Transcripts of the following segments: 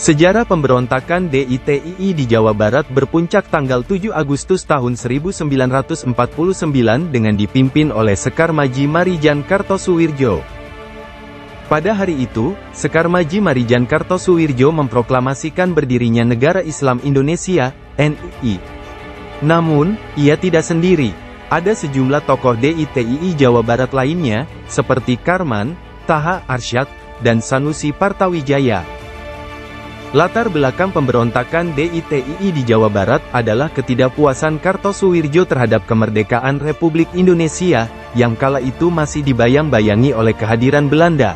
Sejarah pemberontakan DITII di Jawa Barat berpuncak tanggal 7 Agustus tahun 1949 dengan dipimpin oleh Sekar Maji Marijan Kartosuwirjo. Pada hari itu, Sekar Maji Marijan Kartosuwirjo memproklamasikan berdirinya Negara Islam Indonesia, NII. Namun, ia tidak sendiri. Ada sejumlah tokoh DITII Jawa Barat lainnya, seperti Karman, Taha Arsyad, dan Sanusi Partawijaya. Latar belakang pemberontakan DITII di Jawa Barat adalah ketidakpuasan Kartosuwirjo terhadap kemerdekaan Republik Indonesia, yang kala itu masih dibayang-bayangi oleh kehadiran Belanda.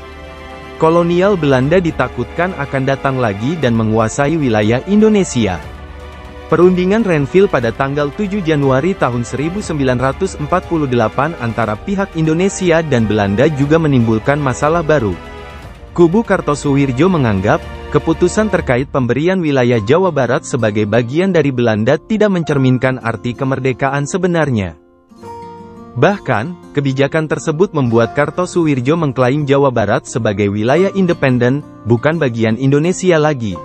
Kolonial Belanda ditakutkan akan datang lagi dan menguasai wilayah Indonesia. Perundingan Renville pada tanggal 7 Januari tahun 1948 antara pihak Indonesia dan Belanda juga menimbulkan masalah baru. Kubu Kartosuwirjo menganggap, keputusan terkait pemberian wilayah Jawa Barat sebagai bagian dari Belanda tidak mencerminkan arti kemerdekaan sebenarnya. Bahkan, kebijakan tersebut membuat Kartosuwirjo mengklaim Jawa Barat sebagai wilayah independen, bukan bagian Indonesia lagi.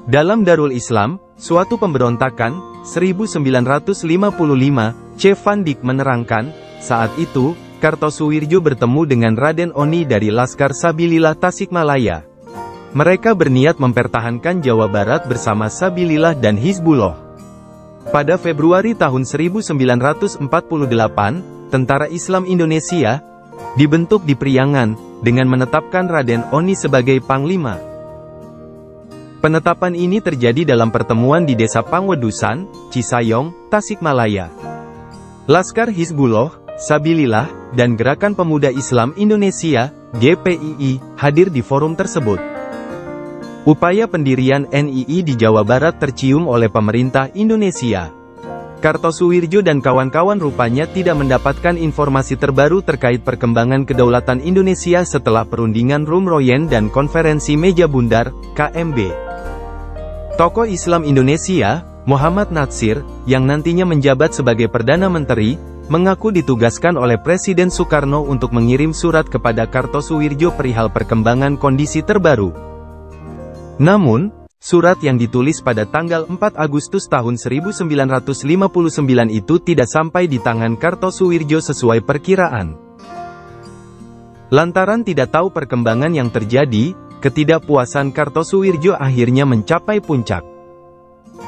Dalam Darul Islam, suatu pemberontakan, 1955, C. Van Dyck menerangkan, saat itu, Kartosuwirjo bertemu dengan Raden Oni dari Laskar Sabilillah Tasikmalaya. Mereka berniat mempertahankan Jawa Barat bersama Sabilillah dan Hizbullah. Pada Februari tahun 1948, Tentara Islam Indonesia dibentuk di Priangan, dengan menetapkan Raden Oni sebagai Panglima. Penetapan ini terjadi dalam pertemuan di Desa Pangwedusan, Cisayong, Tasikmalaya. Laskar Hizbullah, Sabilillah, dan Gerakan Pemuda Islam Indonesia, GPII, hadir di forum tersebut. Upaya pendirian NII di Jawa Barat tercium oleh pemerintah Indonesia. Kartosuwirjo dan kawan-kawan rupanya tidak mendapatkan informasi terbaru terkait perkembangan kedaulatan Indonesia setelah perundingan Rumroyen dan Konferensi Meja Bundar, KMB. Tokoh Islam Indonesia, Muhammad Natsir, yang nantinya menjabat sebagai Perdana Menteri, mengaku ditugaskan oleh Presiden Soekarno untuk mengirim surat kepada Kartosuwirjo perihal perkembangan kondisi terbaru. Namun, surat yang ditulis pada tanggal 4 Agustus tahun 1959 itu tidak sampai di tangan Kartosuwirjo sesuai perkiraan. Lantaran tidak tahu perkembangan yang terjadi, ketidakpuasan Kartosuwirjo akhirnya mencapai puncak.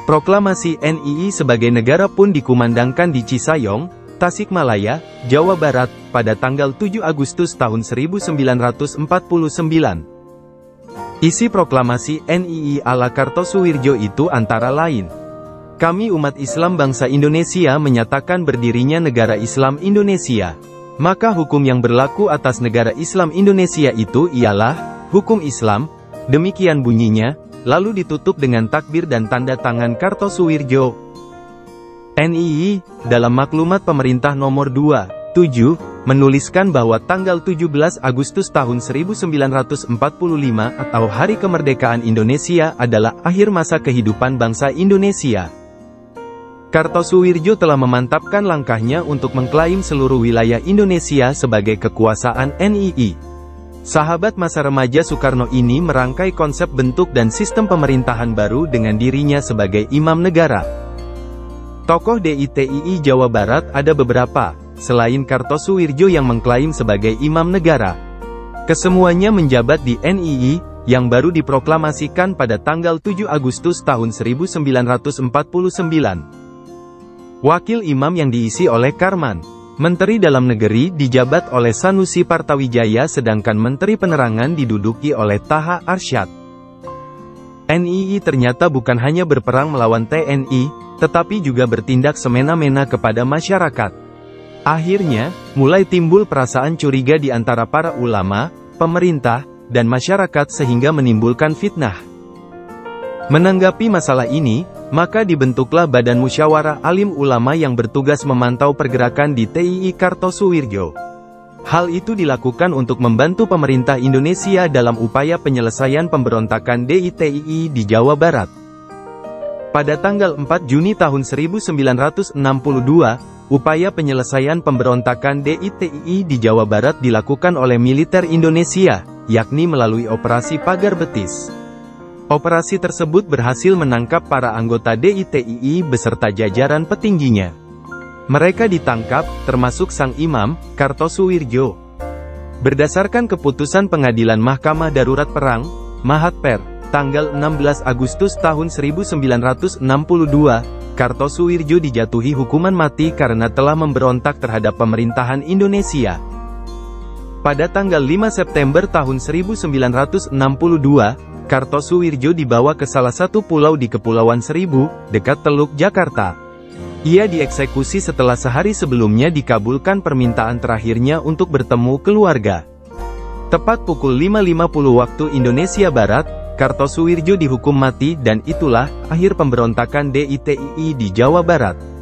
Proklamasi NII sebagai negara pun dikumandangkan di Cisayong, Tasikmalaya, Jawa Barat, pada tanggal 7 Agustus tahun 1949. Isi proklamasi NII ala Kartosuwirjo itu antara lain. Kami umat Islam bangsa Indonesia menyatakan berdirinya Negara Islam Indonesia. Maka hukum yang berlaku atas Negara Islam Indonesia itu ialah hukum Islam, demikian bunyinya, lalu ditutup dengan takbir dan tanda tangan Kartosuwirjo. NII, dalam maklumat pemerintah nomor 27, menuliskan bahwa tanggal 17 Agustus tahun 1945 atau Hari Kemerdekaan Indonesia adalah akhir masa kehidupan bangsa Indonesia. Kartosuwirjo telah memantapkan langkahnya untuk mengklaim seluruh wilayah Indonesia sebagai kekuasaan NII. Sahabat masa remaja Soekarno ini merangkai konsep bentuk dan sistem pemerintahan baru dengan dirinya sebagai imam negara. Tokoh DITII Jawa Barat ada beberapa, selain Kartosuwirjo yang mengklaim sebagai imam negara. Kesemuanya menjabat di NII, yang baru diproklamasikan pada tanggal 7 Agustus tahun 1949. Wakil imam yang diisi oleh Karman. Menteri Dalam Negeri dijabat oleh Sanusi Partawijaya sedangkan Menteri Penerangan diduduki oleh Taha Arsyad. NII ternyata bukan hanya berperang melawan TNI, tetapi juga bertindak semena-mena kepada masyarakat. Akhirnya, mulai timbul perasaan curiga di antara para ulama, pemerintah, dan masyarakat sehingga menimbulkan fitnah. Menanggapi masalah ini, maka dibentuklah Badan Musyawarah Alim Ulama yang bertugas memantau pergerakan di TII Kartosuwirjo. Hal itu dilakukan untuk membantu pemerintah Indonesia dalam upaya penyelesaian pemberontakan DITII di Jawa Barat. Pada tanggal 4 Juni tahun 1962, upaya penyelesaian pemberontakan DITII di Jawa Barat dilakukan oleh militer Indonesia, yakni melalui Operasi Pagar Betis. Operasi tersebut berhasil menangkap para anggota DITII beserta jajaran petingginya. Mereka ditangkap, termasuk sang imam, Kartosuwirjo. Berdasarkan keputusan Pengadilan Mahkamah Darurat Perang, Mahatper, tanggal 16 Agustus tahun 1962, Kartosuwirjo dijatuhi hukuman mati karena telah memberontak terhadap pemerintahan Indonesia. Pada tanggal 5 September tahun 1962, Kartosuwirjo dibawa ke salah satu pulau di Kepulauan Seribu, dekat Teluk Jakarta. Ia dieksekusi setelah sehari sebelumnya dikabulkan permintaan terakhirnya untuk bertemu keluarga. Tepat pukul 5.50 waktu Indonesia Barat, Kartosuwirjo dihukum mati dan itulah akhir pemberontakan DITII di Jawa Barat.